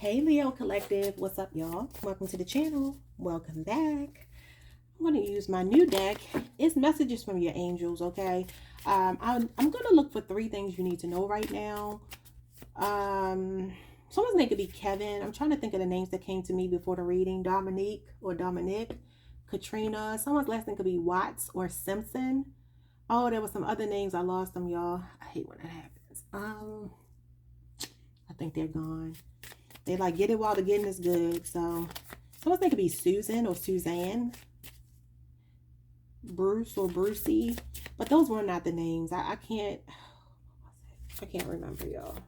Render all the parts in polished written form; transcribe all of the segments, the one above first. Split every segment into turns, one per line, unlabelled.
Hey Leo Collective, what's up y'all? Welcome to the channel. Welcome back. I'm going to use my new deck. It's messages from your angels, okay? I'm going to look for 3 things you need to know right now. Someone's name could be Kevin. I'm trying to think of the names that came to me before the reading. Dominique or Dominic. Katrina. Someone's last name could be Watts or Simpson. Oh, there were some other names. I lost them, y'all. I hate when that happens. I think they're gone. They like get it while the getting is good. So someone's name could be Susan or Suzanne, Bruce or Brucey, but those were not the names. I can't remember, y'all.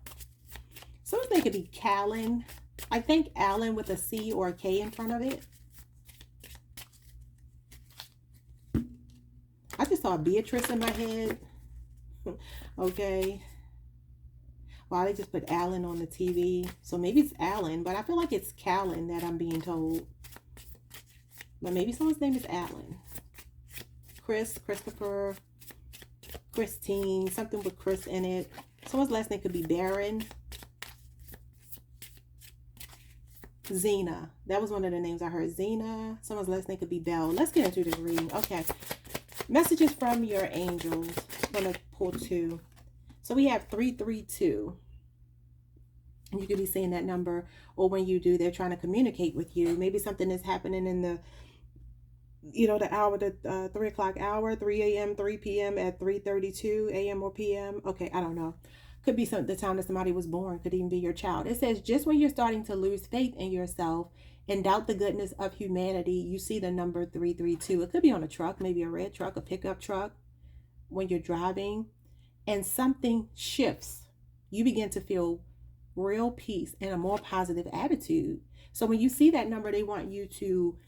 Someone's name could be Callan. I think Allen with a C or a K in front of it. I just saw Beatrice in my head. Okay. Wow, they just put Alan on the TV. So maybe it's Alan, but I feel like it's Callan that I'm being told. But maybe someone's name is Alan. Chris, Christopher, Christine, something with Chris in it. Someone's last name could be Barron. Zena. That was one of the names I heard. Zena. Someone's last name could be Bell. Let's get into this reading. Okay. Messages from your angels. I'm going to pull 2. So we have 332. And you could be seeing that number, or when you do, they're trying to communicate with you. Maybe something is happening in the, the hour, the 3 o'clock hour, 3 a.m., 3 p.m. at 3:32 a.m. or p.m. Okay, I don't know. Could be the time that somebody was born. Could even be your child. It says, just when you're starting to lose faith in yourself and doubt the goodness of humanity, you see the number 332. It could be on a truck, maybe a red truck, a pickup truck, when you're driving, and something shifts. You begin to feel real peace and a more positive attitude. So when you see that number, they want you to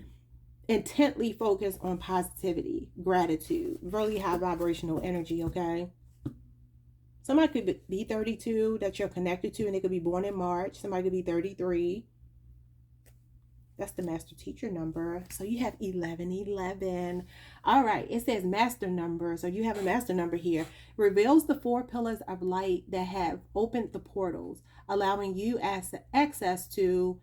intently focus on positivity, gratitude, really high vibrational energy, okay? Somebody could be 32 that you're connected to, and they could be born in March. Somebody could be 33. That's the master teacher number. So you have 1111. All right. It says master number. So you have a master number here. Reveals the 4 pillars of light that have opened the portals, allowing you access to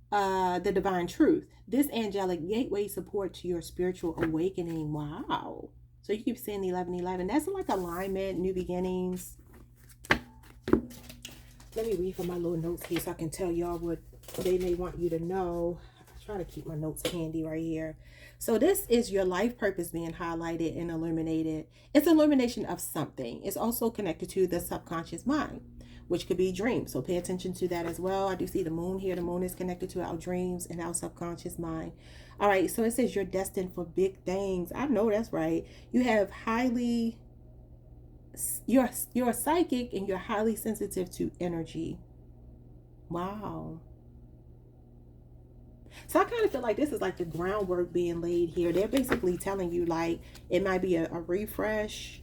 the divine truth. This angelic gateway supports your spiritual awakening. Wow. So you keep saying 1111. That's like alignment, new beginnings. Let me read from my little notes here so I can tell y'all what they may want you to know. I try to keep my notes handy right here. So this is your life purpose being highlighted and illuminated. It's illumination of something. It's also connected to the subconscious mind, which could be dreams. So pay attention to that as well. I do see the moon here. The moon is connected to our dreams and our subconscious mind. All right. So it says you're destined for big things. I know that's right. You have you're psychic and you're highly sensitive to energy. Wow. So I kind of feel like this is like the groundwork being laid here. They're basically telling you like it might be a refresh.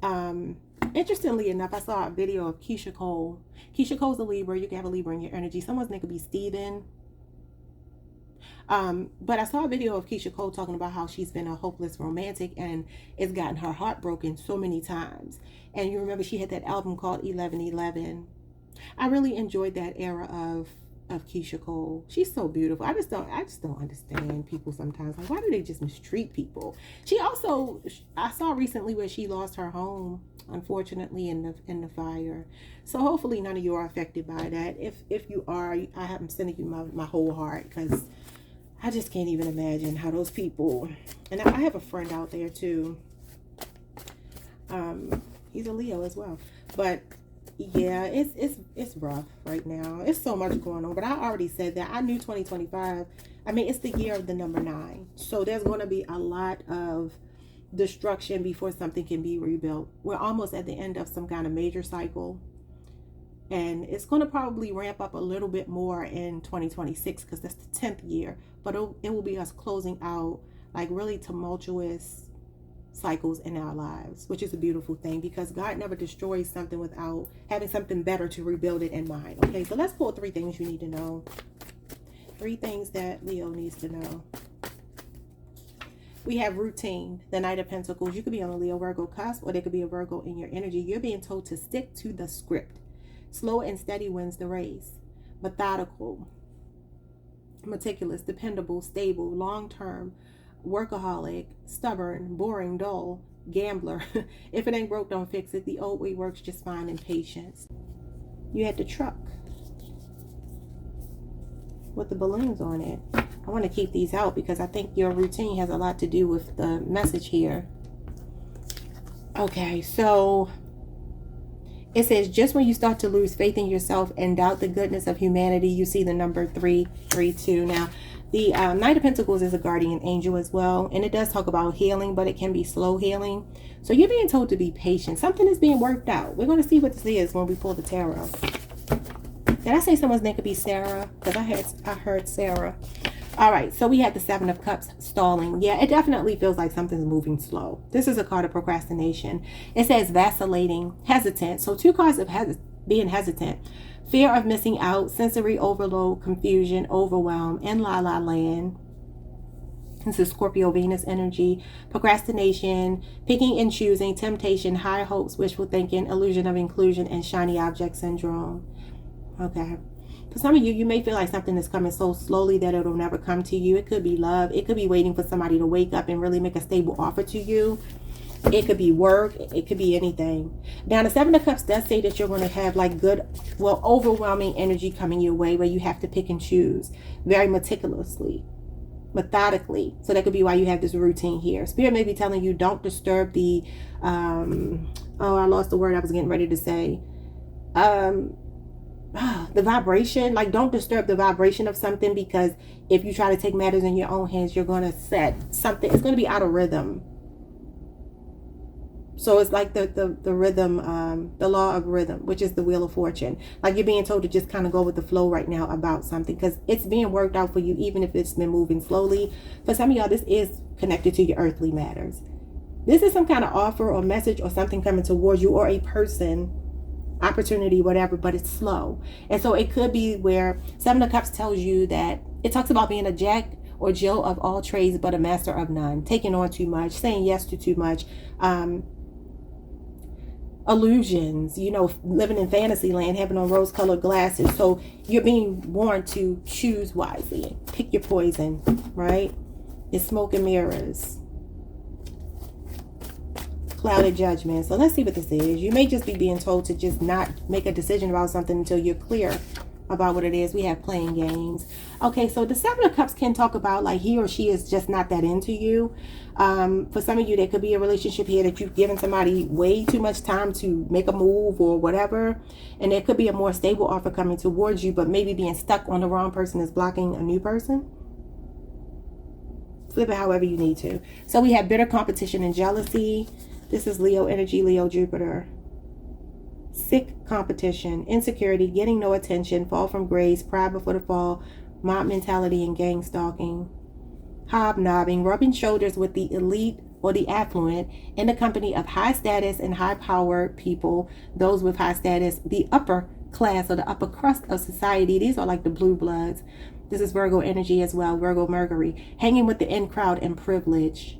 Interestingly enough, I saw a video of Keisha Cole. Keisha Cole's a Libra. You can have a Libra in your energy. Someone's name could be Steven. But I saw a video of Keisha Cole talking about how she's been a hopeless romantic and it's gotten her heart broken so many times. And you remember she had that album called 1111. I really enjoyed that era of Keisha Cole. She's so beautiful. I just don't understand people sometimes. Like, why do they just mistreat people? She also, I saw recently where she lost her home, unfortunately, in the fire. So hopefully none of you are affected by that. If you are, I am sending you my whole heart, because I just can't even imagine how those people, and I have a friend out there too. He's a Leo as well, but yeah, it's rough right now. It's so much going on, but I already said that. I knew 2025. I mean, it's the year of the number 9. So there's going to be a lot of destruction before something can be rebuilt. We're almost at the end of some kind of major cycle. And it's going to probably ramp up a little bit more in 2026 because that's the 10th year. But it will be us closing out like really tumultuous cycles in our lives, which is a beautiful thing because God never destroys something without having something better to rebuild it in mind. Okay, so let's pull 3 things you need to know. 3 things that Leo needs to know. We have routine, the Knight of Pentacles. You could be on a Leo Virgo cusp, or there could be a Virgo in your energy. You're being told to stick to the script. Slow and steady wins the race. methodical, meticulous, dependable, stable, long-term, workaholic, stubborn, boring, dull, gambler. If it ain't broke, don't fix it. The old way works just fine. And patience. You had the truck with the balloons on it. I want to keep these out because I think your routine has a lot to do with the message here. Okay, so it says, just when you start to lose faith in yourself and doubt the goodness of humanity, you see the number 332. Now, the Knight of Pentacles is a guardian angel as well, and it does talk about healing, but it can be slow healing. So you're being told to be patient. Something is being worked out. We're going to see what this is when we pull the tarot. Did I say someone's name could be Sarah? Because I heard Sarah. All right, so we had the Seven of Cups stalling. Yeah, it definitely feels like something's moving slow. This is a card of procrastination. It says vacillating, hesitant. So two cards of being hesitant. Fear of missing out, sensory overload, confusion, overwhelm, and la la land. This is Scorpio Venus energy. Procrastination, picking and choosing, temptation, high hopes, wishful thinking, illusion of inclusion, and shiny object syndrome. Okay. For some of you, you may feel like something is coming so slowly that it'll never come to you. It could be love. It could be waiting for somebody to wake up and really make a stable offer to you. It could be work. It could be anything. Now, the Seven of Cups does say that you're going to have like good, well, overwhelming energy coming your way where you have to pick and choose very meticulously, methodically. So that could be why you have this routine here. Spirit may be telling you, don't disturb the, oh, I lost the word I was getting ready to say. The vibration, like don't disturb the vibration of something, because if you try to take matters in your own hands, you're going to set something, it's going to be out of rhythm. So it's like the rhythm, the law of rhythm, which is the wheel of fortune. Like you're being told to just kind of go with the flow right now about something, because it's being worked out for you, even if it's been moving slowly. For some of y'all, this is connected to your earthly matters. This is some kind of offer or message or something coming towards you, or a person, opportunity, whatever, but it's slow. And so it could be where Seven of Cups tells you that it talks about being a jack or Jill of all trades, but a master of none, taking on too much, saying yes to too much, illusions, you know, living in fantasy land, having on rose-colored glasses. So you're being warned to choose wisely, pick your poison, right? It's smoke and mirrors, clouded judgment. So let's see what this is. You may just be being told to just not make a decision about something until you're clear about what it is. We have playing games. Okay, so the Seven of Cups can talk about like he or she is just not that into you. For some of you, there could be a relationship here that you've given somebody way too much time to make a move or whatever. And there could be a more stable offer coming towards you, but maybe being stuck on the wrong person is blocking a new person. Flip it however you need to. So we have bitter competition and jealousy. This is Leo energy, Leo Jupiter. Sick competition, insecurity, getting no attention, fall from grace, pride before the fall, mob mentality, and gang stalking. Hobnobbing, rubbing shoulders with the elite or the affluent in the company of high status and high power people, those with high status, the upper class or the upper crust of society. These are like the blue bloods. This is Virgo energy as well, Virgo Mercury. Hanging with the in crowd and privilege.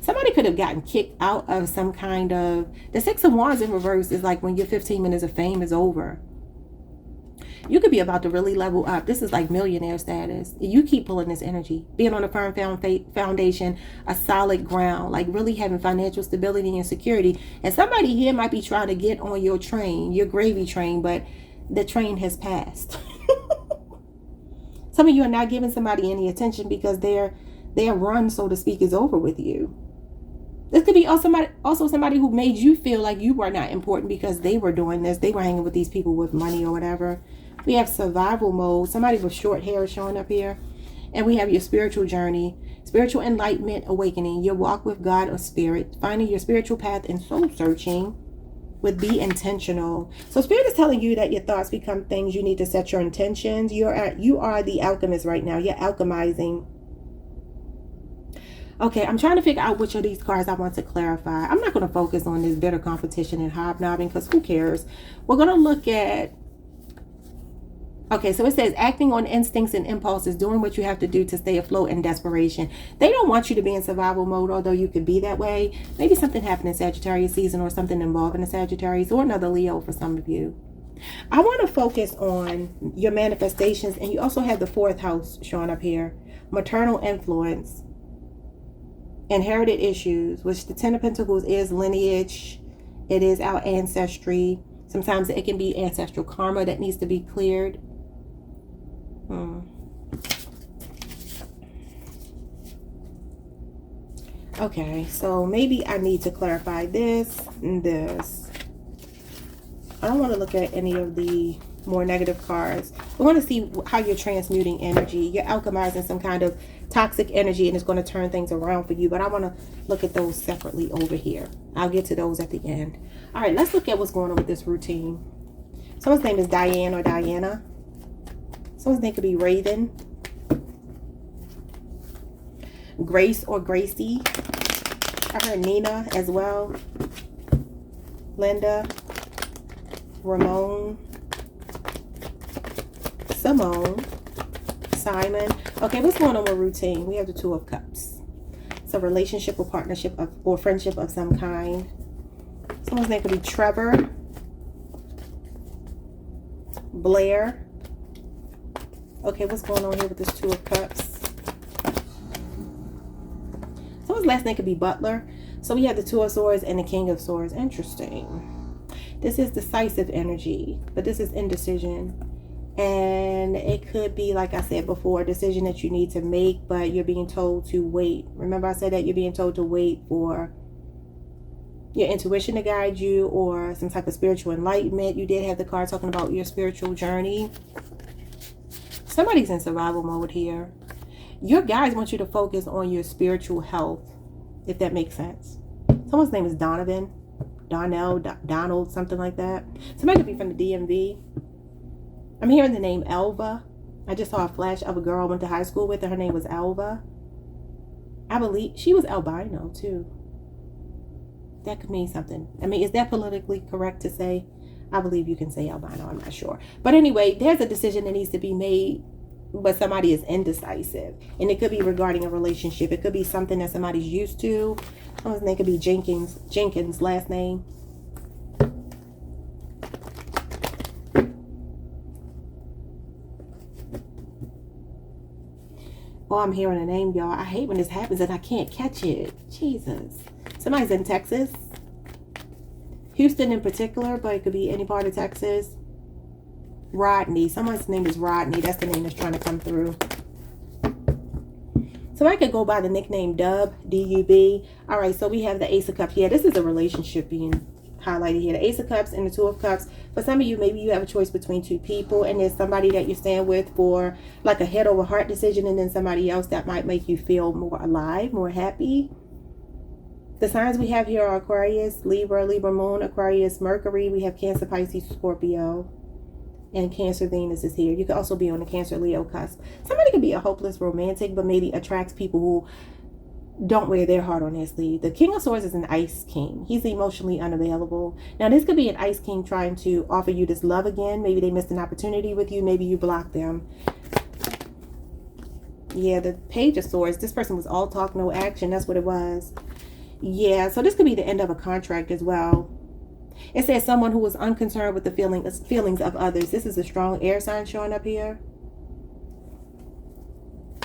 Somebody could have gotten kicked out of some kind of... The Six of Wands in reverse is like when your 15 minutes of fame is over. You could be about to really level up. This is like millionaire status. You keep pulling this energy. Being on a firm foundation, a solid ground, like really having financial stability and security. And somebody here might be trying to get on your train, your gravy train, but the train has passed. Some of you are not giving somebody any attention because their run, so to speak, is over with you. This could be also somebody who made you feel like you were not important because they were doing this. They were hanging with these people with money or whatever. We have survival mode. Somebody with short hair showing up here. And we have your spiritual journey, spiritual enlightenment, awakening, your walk with God or spirit, finding your spiritual path and soul searching with be intentional. So spirit is telling you that your thoughts become things. You need to set your intentions. You are the alchemist right now. You're alchemizing. Okay, I'm trying to figure out which of these cards I want to clarify. I'm not going to focus on this bitter competition and hobnobbing because who cares? We're going to look at... Okay, so it says acting on instincts and impulses, doing what you have to do to stay afloat in desperation. They don't want you to be in survival mode, although you could be that way. Maybe something happened in Sagittarius season or something involving a Sagittarius or another Leo for some of you. I want to focus on your manifestations, and you also have the fourth house showing up here. Maternal influence, inherited issues, which the Ten of Pentacles is lineage. It is our ancestry. Sometimes it can be ancestral karma that needs to be cleared. Okay, so maybe I need to clarify this and this. I don't want to look at any of the more negative cards. I want to see how you're transmuting energy. You're alchemizing some kind of toxic energy, and it's going to turn things around for you. But I want to look at those separately over here. I'll get to those at the end. All right, let's look at what's going on with this routine. Someone's name is Diane or Diana. Someone's name could be Raven. Grace or Gracie. I heard Nina as well. Linda. Ramon. Simone. Simon. Okay, what's going on with routine? We have the Two of Cups. It's a relationship or partnership of, or friendship of some kind. Someone's name could be Trevor. Blair. Okay, what's going on here with this Two of Cups? Someone's last name could be Butler. So we have the Two of Swords and the King of Swords. Interesting. This is decisive energy, but this is indecision. And it could be, like I said before, a decision that you need to make, but you're being told to wait. Remember I said that you're being told to wait for your intuition to guide you, or some type of spiritual enlightenment. You did have the card talking about your spiritual journey. Somebody's in survival mode here. Your guides want you to focus on your spiritual health, if that makes sense. Someone's name is Donovan, Donnell, Donald, something like that. Somebody could be from the DMV. I'm hearing the name Elva. I just saw a flash of a girl I went to high school with, and her name was Elva. I believe she was albino too. That could mean something. I mean, is that politically correct to say? I believe you can say albino. I'm not sure. But anyway, there's a decision that needs to be made, but somebody is indecisive. And it could be regarding a relationship. It could be something that somebody's used to. Someone's name could be Jenkins, last name. Oh, I'm hearing a name, y'all. I hate when this happens and I can't catch it. Jesus. Somebody's in Texas. Houston in particular, but it could be any part of Texas. Rodney. Someone's name is Rodney. That's the name that's trying to come through. Somebody could go by the nickname Dub, D-U-B. All right, so we have the Ace of Cups. Yeah, this is a relationship being highlighted here. The Ace of Cups and the Two of Cups. For some of you, maybe you have a choice between two people, and there's somebody that you stand with for like a head over heart decision, and then somebody else that might make you feel more alive, more happy. The signs we have here are Aquarius, Libra, Libra Moon, Aquarius, Mercury. We have Cancer, Pisces, Scorpio, and Cancer Venus is here. You could also be on the Cancer, Leo cusp. Somebody could be a hopeless romantic, but maybe attracts people who don't wear their heart on their sleeve. The King of Swords is an ice king. He's emotionally unavailable. Now, this could be an ice king trying to offer you this love again. Maybe they missed an opportunity with you. Maybe you blocked them. Yeah, the Page of Swords. This person was all talk, no action. That's what it was. Yeah, so this could be the end of a contract as well. It says someone who was unconcerned with the feelings of others. This is a strong air sign showing up here.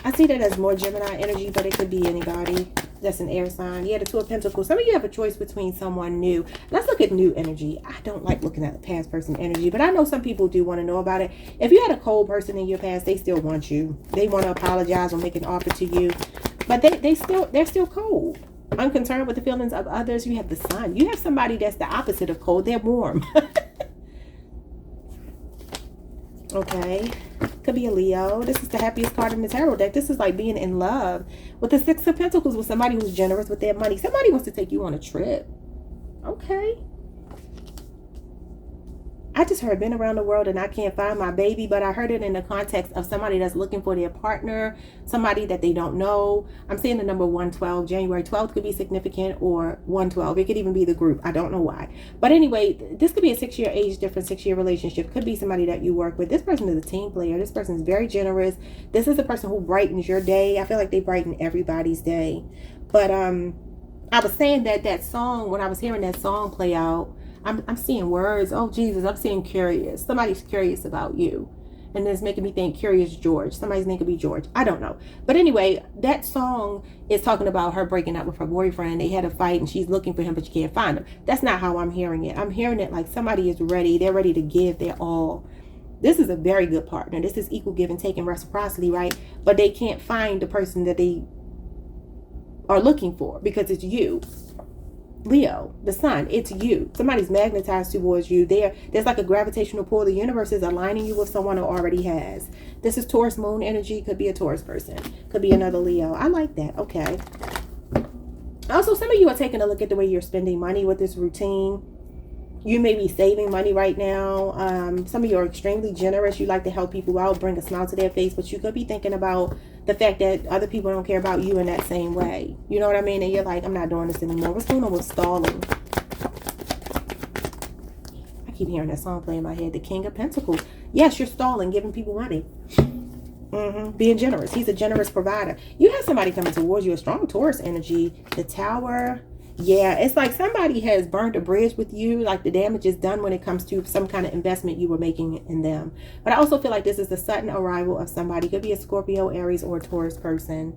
I see that as more Gemini energy, but it could be anybody that's an air sign. Yeah, the Two of Pentacles. Some of you have a choice between someone new. Let's look at new energy. I don't like looking at the past person energy, but I know some people do want to know about it. If you had a cold person in your past, they still want you. They want to apologize or make an offer to you, but they're still cold. Unconcerned with the feelings of others. You have the Sun. You have somebody that's the opposite of cold. They're warm. Okay. Could be a Leo. This is the happiest card in the tarot deck. This is like being in love. With the Six of Pentacles, with somebody who's generous with their money. Somebody wants to take you on a trip. Okay. I just heard been around the world and I can't find my baby, but I heard it in the context of somebody that's looking for their partner, somebody that they don't know. I'm seeing the number 112. January 12th could be significant, or 112. It could even be the group. I don't know why. But anyway, this could be a 6-year age difference, 6-year relationship. Could be somebody that you work with. This person is a team player. This person is very generous. This is a person who brightens your day. I feel like they brighten everybody's day. But I was saying that song, when I was hearing that song play out, I'm seeing words. Oh, Jesus, I'm seeing curious. Somebody's curious about you. And it's making me think Curious George. Somebody's name could be George. I don't know. But anyway, that song is talking about her breaking up with her boyfriend. They had a fight and she's looking for him, but she can't find him. That's not how I'm hearing it. I'm hearing it like somebody is ready. They're ready to give their all. This is a very good partner. This is equal give and take and reciprocity, right? But they can't find the person that they are looking for because it's you. Leo, the sun, it's you. Somebody's magnetized towards you. There's like a gravitational pull. The universe is aligning you with someone who already has. This is Taurus moon energy. Could be a Taurus person. Could be another Leo. I like that. Okay. Also, some of you are taking a look at the way you're spending money with this routine. You may be saving money right now. Some of you are extremely generous. You like to help people out, bring a smile to their face, but you could be thinking about the fact that other people don't care about you in that same way. You know what I mean? And you're like, I'm not doing this anymore. What's going on with stalling? I keep hearing that song play in my head. The King of Pentacles. Yes, you're stalling, giving people money. Being generous. He's a generous provider. You have somebody coming towards you, a strong Taurus energy. The Tower. Yeah, it's like somebody has burned a bridge with you. Like the damage is done when it comes to some kind of investment you were making in them. But I also feel like this is the sudden arrival of somebody. Could be a Scorpio, Aries, or Taurus person.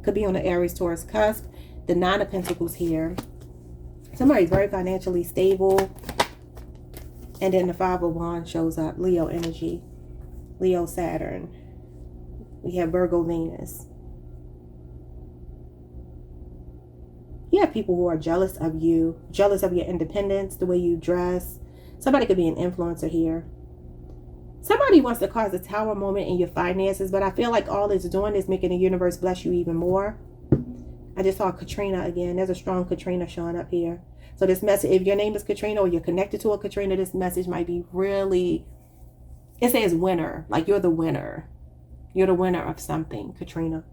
Could be on the Aries, Taurus cusp. The Nine of Pentacles here. Somebody's very financially stable. And then the Five of Wands shows up. Leo energy. Leo, Saturn. We have Virgo, Venus. You have people who are jealous of you, jealous of your independence, the way you dress. Somebody could be an influencer here. Somebody wants to cause a Tower moment in your finances, but I feel like all it's doing is making the universe bless you even more. I just saw Katrina again. There's a strong Katrina showing up here. So this message, if your name is Katrina or you're connected to a Katrina, this message might be really, it says winner, like you're the winner. You're the winner of something, Katrina.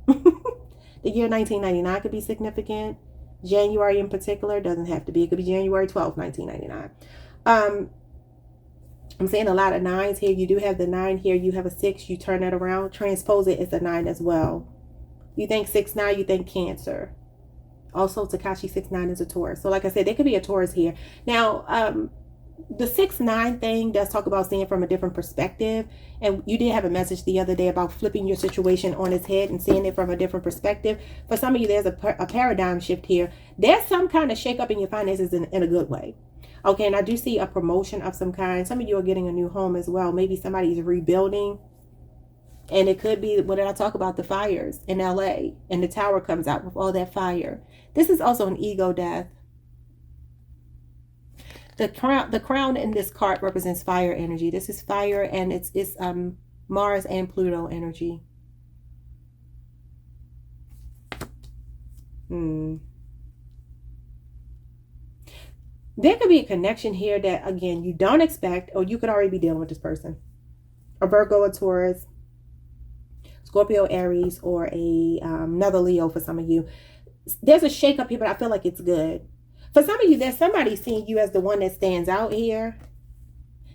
The year 1999 could be significant. January in particular doesn't have to be. It could be January 12th, 1999. I'm seeing a lot of nines here. You do have the 9 here. You have a 6. You turn that around. Transpose it. It's a 9 as well. You think 6-9. You think Cancer. Also, Takashi 6-9 is a Taurus. So like I said, there could be a Taurus here. Now, the 6-9 thing does talk about seeing from a different perspective. And you did have a message the other day about flipping your situation on its head and seeing it from a different perspective. For some of you, there's a paradigm shift here. There's some kind of shakeup in your finances in a good way. Okay, and I do see a promotion of some kind. Some of you are getting a new home as well. Maybe somebody's rebuilding. And it could be, what did I talk about? The fires in LA. And the Tower comes out with all that fire. This is also an ego death. The crown in this card represents fire energy. This is fire, and it's Mars and Pluto energy. There could be a connection here that, again, you don't expect, or you could already be dealing with this person. A Virgo, a Taurus, Scorpio, Aries, or another Leo for some of you. There's a shakeup here, but I feel like it's good. For some of you, there's somebody seeing you as the one that stands out here.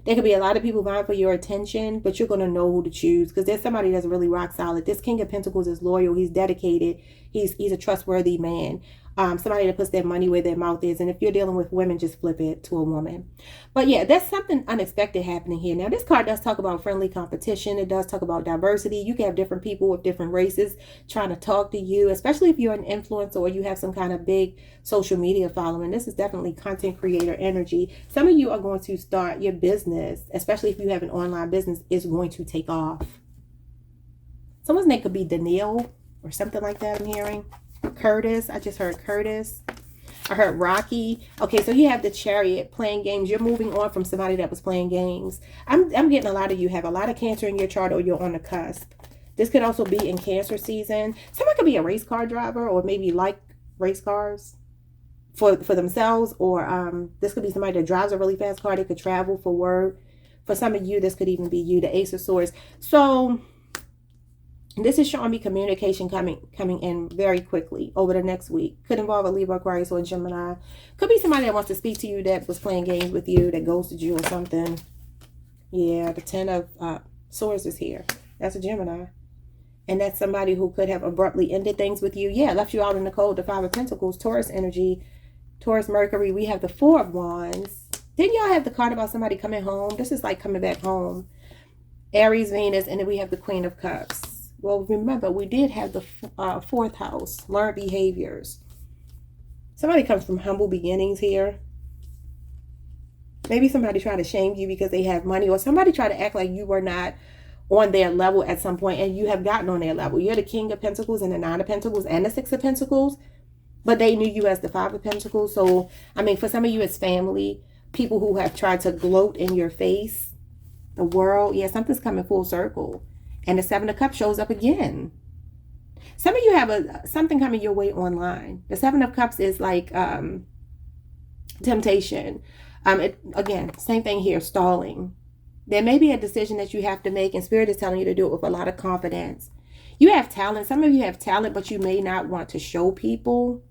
There could be a lot of people vying for your attention, but you're going to know who to choose because there's somebody that's really rock solid. This King of Pentacles is loyal. He's dedicated. He's a trustworthy man. Somebody that puts their money where their mouth is. And if you're dealing with women, just flip it to a woman. But yeah, there's something unexpected happening here. Now, this card does talk about friendly competition. It does talk about diversity. You can have different people with different races trying to talk to you, especially if you're an influencer or you have some kind of big social media following. This is definitely content creator energy. Some of you are going to start your business, especially if you have an online business, is going to take off. Someone's name could be Danielle or something like that I'm hearing. Curtis. I just heard Curtis. I heard Rocky. Okay, so you have the Chariot playing games. You're moving on from somebody that was playing games. I'm getting a lot of you have a lot of Cancer in your chart or you're on the cusp. This could also be in Cancer season. Someone could be a race car driver or maybe like race cars for themselves, or this could be somebody that drives a really fast car. They could travel for work. For some of you, this could even be you, the Ace of Swords. So this is showing me communication coming in very quickly over the next week. Could involve a Libra, Aquarius, or a Gemini. Could be somebody that wants to speak to you that was playing games with you, that ghosted you or something. Yeah, the 10 of Swords is here. That's a Gemini. And that's somebody who could have abruptly ended things with you. Yeah, left you out in the cold. The 5 of Pentacles, Taurus energy, Taurus, Mercury. We have the 4 of Wands. Then y'all have the card about somebody coming home. This is like coming back home. Aries, Venus, and then we have the Queen of Cups. Well, remember, we did have the fourth house, learned behaviors. Somebody comes from humble beginnings here. Maybe somebody tried to shame you because they have money, or somebody tried to act like you were not on their level at some point, and you have gotten on their level. You're the King of Pentacles and the Nine of Pentacles and the Six of Pentacles, but they knew you as the Five of Pentacles. So, I mean, for some of you, it's family, people who have tried to gloat in your face, the world. Yeah, something's coming full circle. And the Seven of Cups shows up again. Some of you have something coming your way online. The Seven of Cups is like temptation. Again, same thing here, stalling. There may be a decision that you have to make, and Spirit is telling you to do it with a lot of confidence. You have talent. Some of you have talent, but you may not want to show people.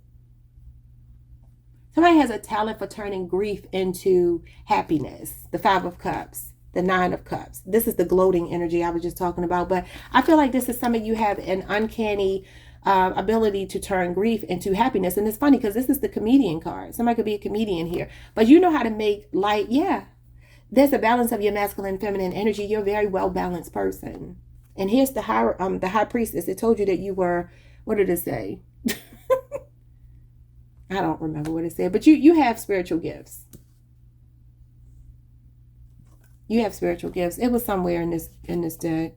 Somebody has a talent for turning grief into happiness. The Five of Cups, the Nine of Cups. This is the gloating energy I was just talking about. But I feel like this is some of you have an uncanny ability to turn grief into happiness. And it's funny because this is the comedian card. Somebody could be a comedian here. But you know how to make light. Yeah. There's a balance of your masculine and feminine energy. You're a very well-balanced person. And here's the high priestess. It told you that you were, what did it say? I don't remember what it said, but you have spiritual gifts. You have spiritual gifts. It was somewhere in this deck.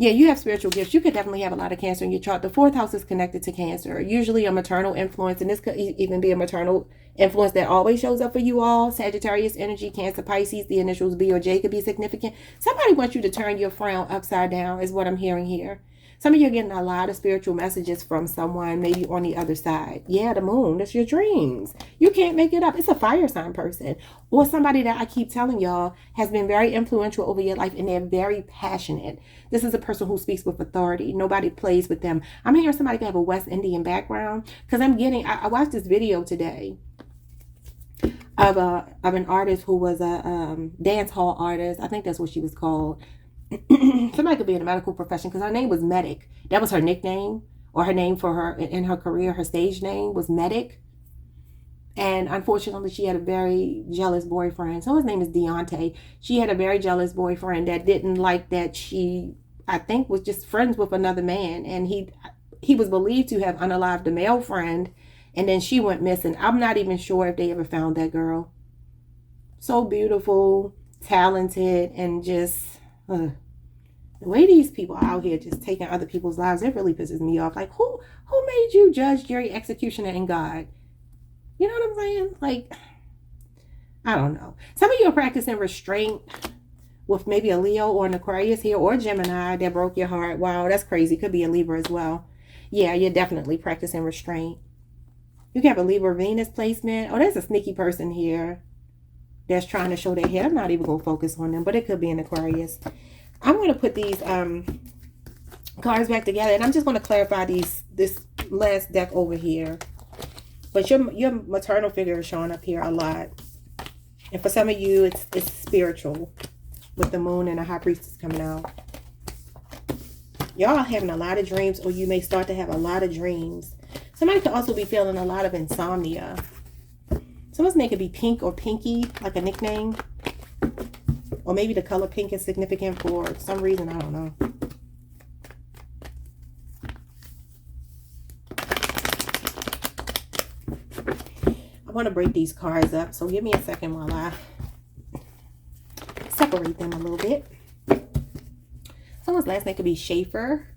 Yeah, you have spiritual gifts. You could definitely have a lot of Cancer in your chart. The fourth house is connected to Cancer. Usually a maternal influence, and this could even be a maternal influence that always shows up for you all. Sagittarius energy, Cancer, Pisces, the initials B or J could be significant. Somebody wants you to turn your frown upside down is what I'm hearing here. Some of you are getting a lot of spiritual messages from someone, maybe on the other side. Yeah, the moon, that's your dreams. You can't make it up. It's a fire sign person. Or somebody that I keep telling y'all has been very influential over your life, and they're very passionate. This is a person who speaks with authority. Nobody plays with them. I'm hearing somebody could have a West Indian background, because I watched this video today of an artist who was a dance hall artist. I think that's what she was called. Somebody could be in the medical profession, because her name was Medic. That was her nickname, or her name for her in her career. Her stage name was Medic. And unfortunately, she had a very jealous boyfriend. So his name is Deontay. She had a very jealous boyfriend that didn't like that she, I think, was just friends with another man. And he was believed to have unalived a male friend. And then she went missing. I'm not even sure if they ever found that girl. So beautiful, talented, and just... the way these people are out here just taking other people's lives, it really pisses me off. Like, who made you judge, jury, executioner, and God? You know what I'm saying? Like, I don't know. Some of you are practicing restraint with maybe a Leo or an Aquarius here, or a Gemini that broke your heart. Wow, that's crazy. Could be a Libra as well. Yeah, you're definitely practicing restraint. You can have a Libra Venus placement. Oh, there's a sneaky person here that's trying to show their head. I'm not even going to focus on them, but it could be an Aquarius. I'm going to put these cards back together, and I'm just going to clarify this last deck over here. But your maternal figure is showing up here a lot. And for some of you, it's spiritual, with the moon and the high priestess coming out. Y'all are having a lot of dreams, or you may start to have a lot of dreams. Somebody could also be feeling a lot of insomnia. Someone's name could be Pink or Pinky, like a nickname. Or maybe the color pink is significant for some reason. I don't know. I want to break these cards up, so give me a second while I separate them a little bit. Someone's last name could be Schaefer.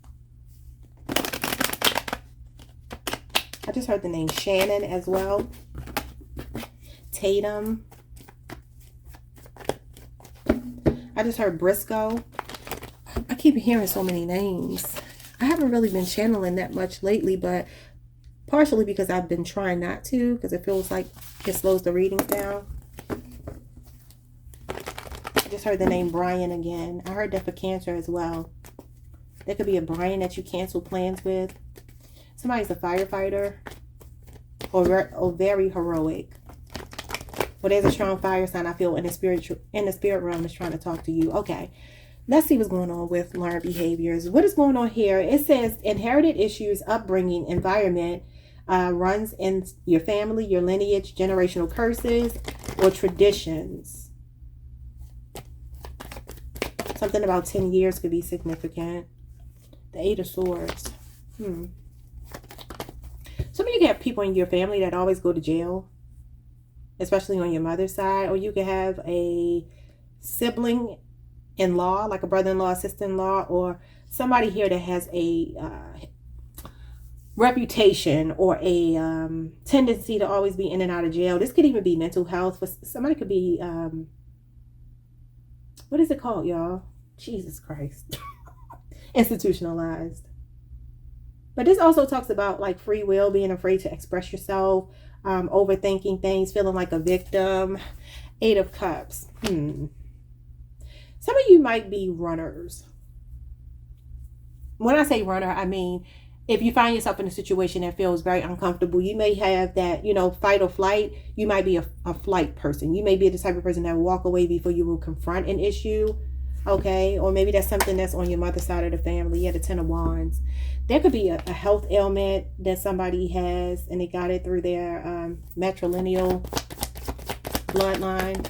I just heard the name Shannon as well. Tatum. I just heard Briscoe. I keep hearing so many names. I haven't really been channeling that much lately, but partially because I've been trying not to, because it feels like it slows the readings down. I just heard the name Brian again. I heard that for Cancer as well. There could be a Brian that you cancel plans with. Somebody's a firefighter, or very heroic. Well, there's a strong fire sign I feel in the spirit realm is trying to talk to you. Okay, let's see what's going on with learned behaviors. What is going on here? It says inherited issues, upbringing, environment, runs in your family, your lineage, generational curses, or traditions. Something about 10 years could be significant. The Eight of Swords. Some of you have people in your family that always go to jail, especially on your mother's side, or you could have a sibling-in-law, like a brother-in-law, sister-in-law, or somebody here that has a reputation or a tendency to always be in and out of jail. This could even be mental health. But somebody could be, what is it called, y'all? Jesus Christ. Institutionalized. But this also talks about like free will, being afraid to express yourself, overthinking things, feeling like a victim. Eight of Cups. Some of you might be runners. When I say runner, I mean, if you find yourself in a situation that feels very uncomfortable, you may have that, fight or flight. You might be a flight person. You may be the type of person that will walk away before you will confront an issue. Okay, or maybe that's something that's on your mother's side of the family. Yeah, the Ten of Wands. There could be a health ailment that somebody has and they got it through their matrilineal bloodline.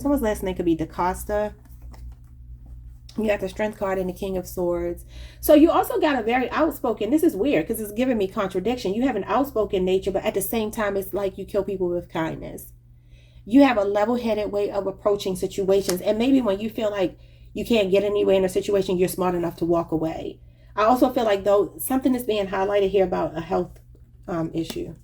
Someone's last name could be DaCosta. You got the Strength card and the King of Swords. So you also got a very outspoken, this is weird because it's giving me contradiction. You have an outspoken nature, but at the same time, it's like you kill people with kindness. You have a level-headed way of approaching situations. And maybe when you feel like you can't get anywhere in a situation, you're smart enough to walk away. I also feel like, though, something is being highlighted here about a health issue.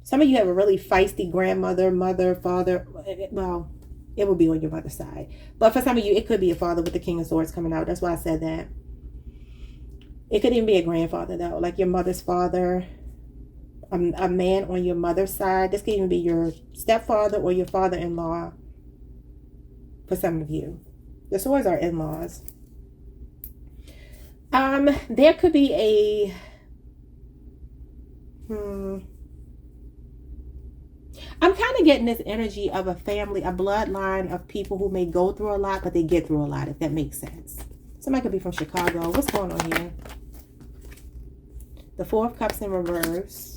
Some of you have a really feisty grandmother, mother, father. Well, it will be on your mother's side. But for some of you, it could be a father with the King of Swords coming out. That's why I said that. It could even be a grandfather, though, like your mother's father. A man on your mother's side. This could even be your stepfather or your father-in-law for some of you. The swords are in-laws. There could be a I'm kind of getting this energy of a family, a bloodline of people who may go through a lot, but they get through a lot, if that makes sense. Somebody could be from Chicago. What's going on here? The Four of Cups in reverse.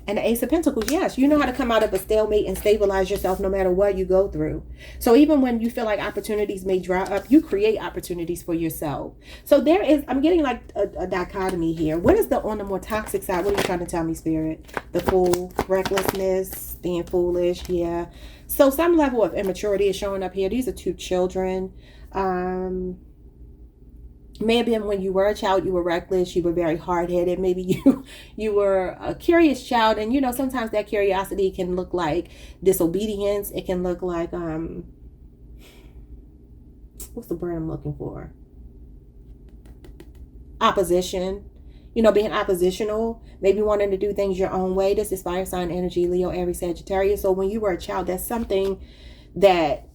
And the Ace of Pentacles, yes, you know how to come out of a stalemate and stabilize yourself no matter what you go through. So even when you feel like opportunities may dry up, you create opportunities for yourself. So there is, I'm getting like a dichotomy here. What is on the more toxic side? What are you trying to tell me, Spirit? The Fool, recklessness, being foolish, yeah. So some level of immaturity is showing up here. These are two children. May have been when you were a child, you were reckless, you were very hard-headed. Maybe you were a curious child, and sometimes that curiosity can look like disobedience. It can look like what's the word I'm looking for? Opposition. Being oppositional, maybe wanting to do things your own way. This is fire sign energy, Leo, Aries, Sagittarius. So when you were a child, that's something that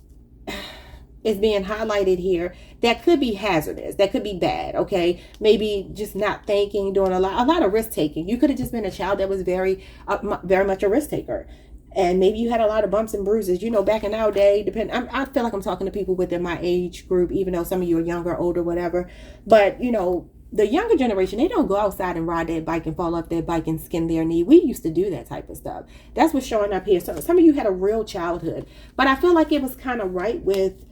is being highlighted here that could be hazardous, that could be bad. Okay, maybe just not thinking, doing a lot of risk taking. You could have just been a child that was very much a risk taker, and maybe you had a lot of bumps and bruises. Back in our day, I feel like I'm talking to people within my age group, even though some of you are younger, older, whatever. But the younger generation, they don't go outside and ride their bike and fall off their bike and skin their knee. We used to do that type of stuff. That's what's showing up here. So some of you had a real childhood, but I feel like it was kind of right with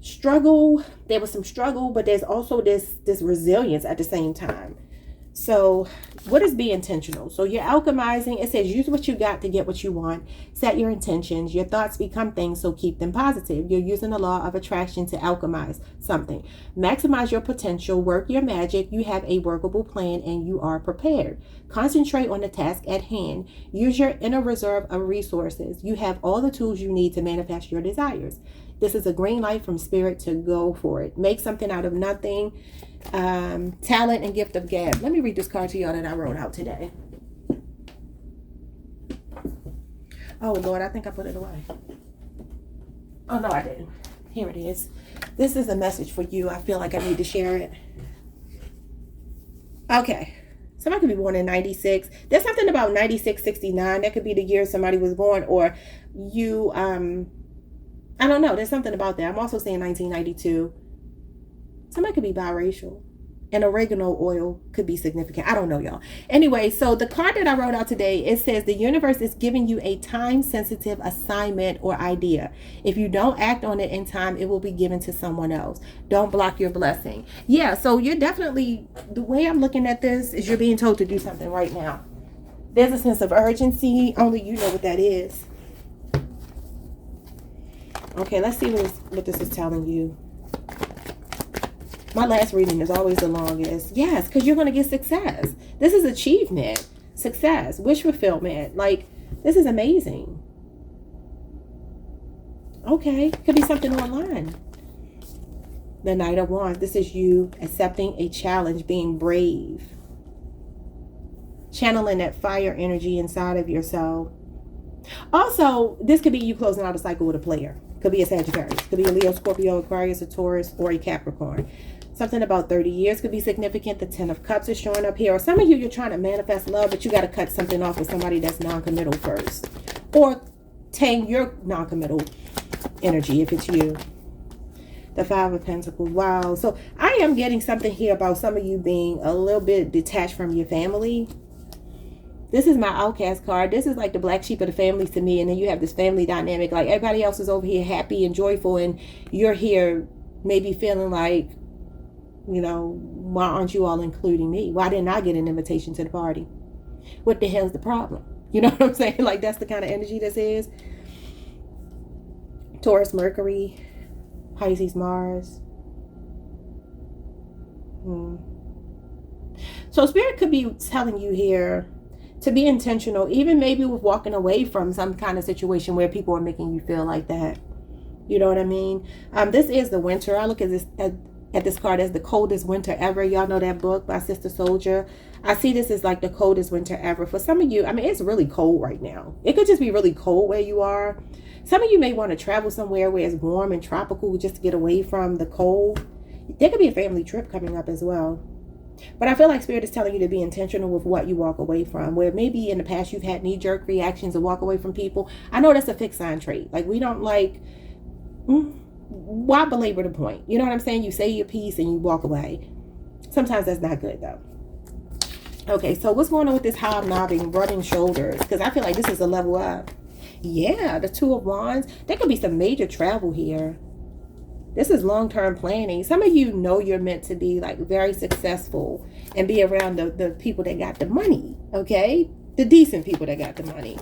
struggle. There was some struggle, but there's also this resilience at the same time. So what is be intentional? So you're alchemizing. It says use what you got to get what you want. Set your intentions. Your thoughts become things, so keep them positive. You're using the law of attraction to alchemize something. Maximize your potential. Work your magic. You have a workable plan and you are prepared. Concentrate on the task at hand. Use your inner reserve of resources. You have all the tools you need to manifest your desires. This is a green light from Spirit to go for it. Make something out of nothing. Talent and gift of gab. Let me read this card to y'all that I wrote out today. Oh, Lord, I think I put it away. Oh, no, I didn't. Here it is. This is a message for you. I feel like I need to share it. Okay. Somebody could be born in 96. There's something about 96, 69. That could be the year somebody was born, or you, I don't know. There's something about that. I'm also saying 1992. Somebody could be biracial. And oregano oil could be significant. I don't know, y'all. Anyway, so the card that I wrote out today, it says the universe is giving you a time-sensitive assignment or idea. If you don't act on it in time, it will be given to someone else. Don't block your blessing. Yeah, so you're definitely, the way I'm looking at this is you're being told to do something right now. There's a sense of urgency. Only you know what that is. Okay, let's see what this is telling you. My last reading is always the longest. Yes, because you're going to get success. This is achievement, success, wish fulfillment. Like, this is amazing. Okay, could be something online. The Knight of Wands. This is you accepting a challenge, being brave. Channeling that fire energy inside of yourself. Also, this could be you closing out a cycle with a player. Could be a Sagittarius. Could be a Leo, Scorpio, Aquarius, a Taurus, or a Capricorn. Something about 30 years could be significant. The 10 of Cups is showing up here. Or some of you, you're trying to manifest love, but you got to cut something off with somebody that's non-committal first. Or tame your non-committal energy if it's you. The 5 of Pentacles. Wow. So I am getting something here about some of you being a little bit detached from your family. This is my outcast card. This is like the black sheep of the family to me. And then you have this family dynamic. Like everybody else is over here happy and joyful. And you're here maybe feeling like, you know, why aren't you all including me? Why didn't I get an invitation to the party? What the hell's the problem? You know what I'm saying? Like that's the kind of energy this is. Taurus, Mercury, Pisces, Mars. So Spirit could be telling you here to be intentional, even maybe with walking away from some kind of situation where people are making you feel like that. You know what I mean? This is the winter. I look at this card as the coldest winter ever. Y'all know that book by Sister Soldier. I see this as like the coldest winter ever. For some of you, I mean, it's really cold right now. It could just be really cold where you are. Some of you may want to travel somewhere where it's warm and tropical just to get away from the cold. There could be a family trip coming up as well. But I feel like Spirit is telling you to be intentional with what you walk away from. Where maybe in the past you've had knee-jerk reactions and walk away from people. I know that's a fixed sign trait. Like we don't like... why belabor the point? You know what I'm saying? You say your piece and you walk away. Sometimes that's not good though. Okay, so what's going on with this hobnobbing, rubbing shoulders? Because I feel like this is a level up. Yeah, the 2 of Wands. There could be some major travel here. This is long-term planning. Some of you know you're meant to be like very successful and be around the people that got the money. Okay? The decent people that got the money.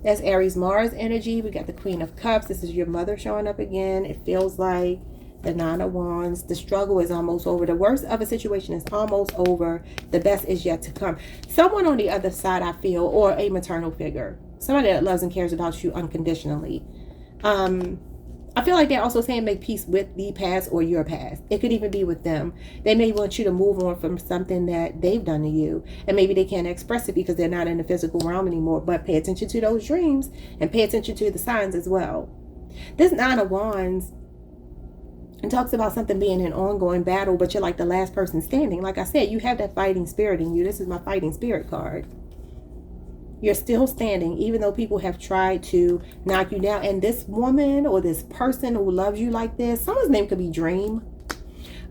That's Aries, Mars energy. We got the Queen of Cups. This is your mother showing up again. It feels like the 9 of Wands. The struggle is almost over. The worst of a situation is almost over. The best is yet to come. Someone on the other side, I feel, or a maternal figure. Somebody that loves and cares about you unconditionally. I feel like they're also saying make peace with the past or your past. It could even be with them. They may want you to move on from something that they've done to you. And maybe they can't express it because they're not in the physical realm anymore. But pay attention to those dreams and pay attention to the signs as well. This 9 of Wands talks about something being an ongoing battle, but you're like the last person standing. Like I said, you have that fighting spirit in you. This is my fighting spirit card. You're still standing, even though people have tried to knock you down. And this woman or this person who loves you like this, someone's name could be Dream.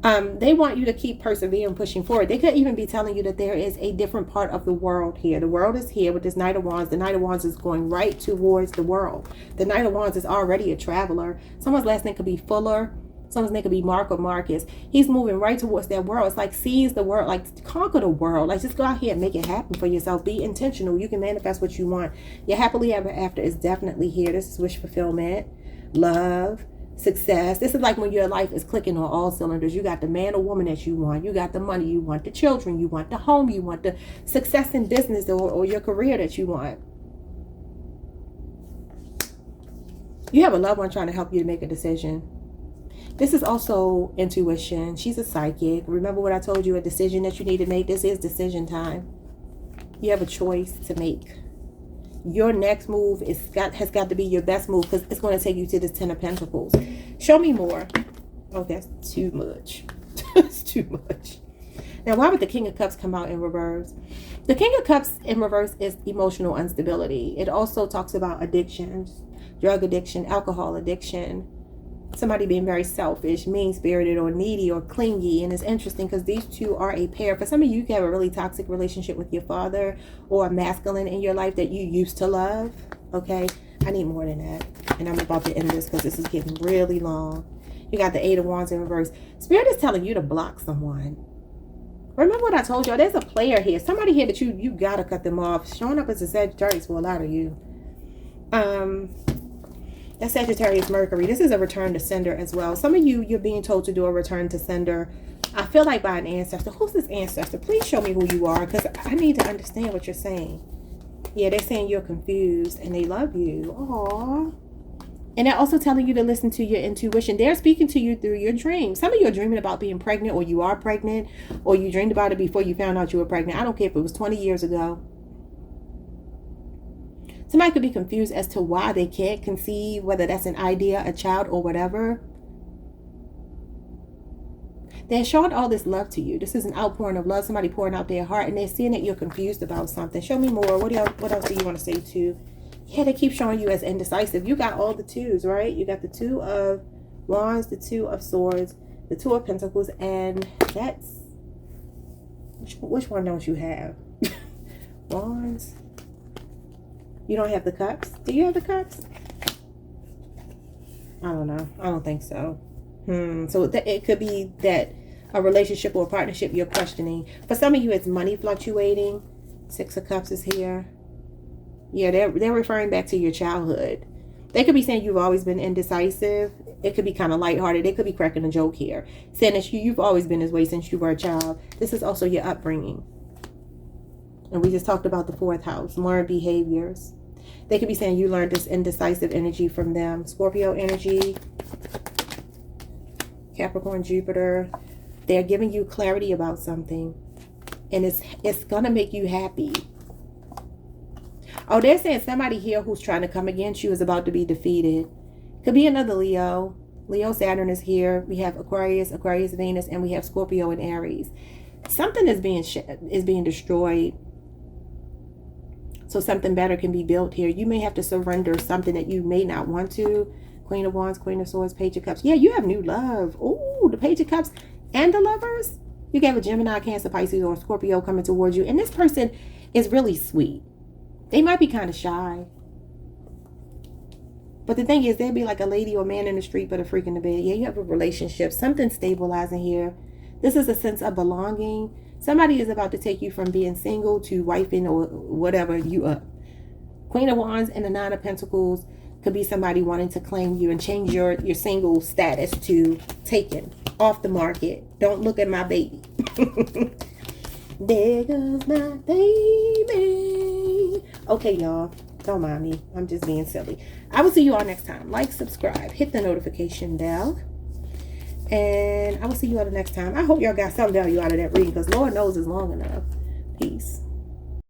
They want you to keep persevering, pushing forward. They could even be telling you that there is a different part of the world here. The world is here with this Knight of Wands. The Knight of Wands is going right towards the world. The Knight of Wands is already a traveler. Someone's last name could be Fuller. Someone's name could be Mark or Marcus. He's moving right towards that world. It's like seize the world, like conquer the world. Like just go out here and make it happen for yourself. Be intentional. You can manifest what you want. Your happily ever after is definitely here. This is wish fulfillment, love, success. This is like when your life is clicking on all cylinders. You got the man or woman that you want. You got the money. You want the children. You want the home. You want the success in business or your career that you want. You have a loved one trying to help you to make a decision. This is also intuition. She's a psychic. Remember what I told you, a decision that you need to make. This is decision time. You have a choice to make. Your next move has got to be your best move because it's going to take you to this 10 of Pentacles. Show me more. Oh, that's too much. That's too much. Now, why would the King of Cups come out in reverse? The King of Cups in reverse is emotional instability. It also talks about addictions, drug addiction, alcohol addiction. Somebody being very selfish, mean-spirited, or needy, or clingy. And it's interesting because these two are a pair. For some of you, you can have a really toxic relationship with your father or a masculine in your life that you used to love. Okay, I need more than that. And I'm about to end this because this is getting really long. You got the 8 of Wands in reverse. Spirit is telling you to block someone. Remember what I told y'all? There's a player here. Somebody here that you got to cut them off. Showing up as a Sagittarius for a lot of you. That's Sagittarius Mercury. This is a return to sender as well. Some of you, you're being told to do a return to sender. I feel like by an ancestor. Who's this ancestor? Please show me who you are, because I need to understand what you're saying. Yeah, they're saying you're confused and they love you. Aww. And they're also telling you to listen to your intuition. They're speaking to you through your dreams. Some of you are dreaming about being pregnant, or you are pregnant, or you dreamed about it before you found out you were pregnant. I don't care if it was 20 years ago. Somebody could be confused as to why they can't conceive, whether that's an idea, a child, or whatever. They're showing all this love to you. This is an outpouring of love, somebody pouring out their heart, and they're seeing that you're confused about something. Show me more. What else do you want to say too? Yeah, they keep showing you as indecisive. You got all the 2s, right? You got the 2 of Wands, the 2 of Swords, the 2 of Pentacles, and that's... Which one don't you have? Wands... You don't have the Cups? Do you have the Cups? I don't know. I don't think so. So it could be that a relationship or a partnership you're questioning. For some of you, it's money fluctuating. 6 of Cups is here. Yeah, they're referring back to your childhood. They could be saying you've always been indecisive. It could be kind of lighthearted. They could be cracking a joke here, saying that you've always been this way since you were a child. This is also your upbringing. And we just talked about the 4th house, learned behaviors. They could be saying you learned this indecisive energy from them. Scorpio energy, Capricorn, Jupiter. They're giving you clarity about something. And it's going to make you happy. Oh, they're saying somebody here who's trying to come against you is about to be defeated. Could be another Leo. Leo, Saturn is here. We have Aquarius, Venus, and we have Scorpio and Aries. Something is being destroyed, so something better can be built here. You may have to surrender something that you may not want to. Queen of Wands, Queen of Swords, Page of Cups. Yeah, you have new love. Ooh, the Page of Cups and the Lovers. You got a Gemini, Cancer, Pisces, or Scorpio coming towards you. And this person is really sweet. They might be kind of shy. But the thing is, they'll be like a lady or man in the street, but a freak in the bed. Yeah, you have a relationship. Something stabilizing here. This is a sense of belonging. Somebody is about to take you from being single to wifing or whatever you up. Queen of Wands and the 9 of Pentacles could be somebody wanting to claim you and change your single status to taken, off the market. Don't look at my baby. There goes my baby. Okay, y'all. Don't mind me. I'm just being silly. I will see you all next time. Like, subscribe, hit the notification bell. And I will see you all the next time. I hope y'all got some value out of that reading, because Lord knows it's long enough. Peace.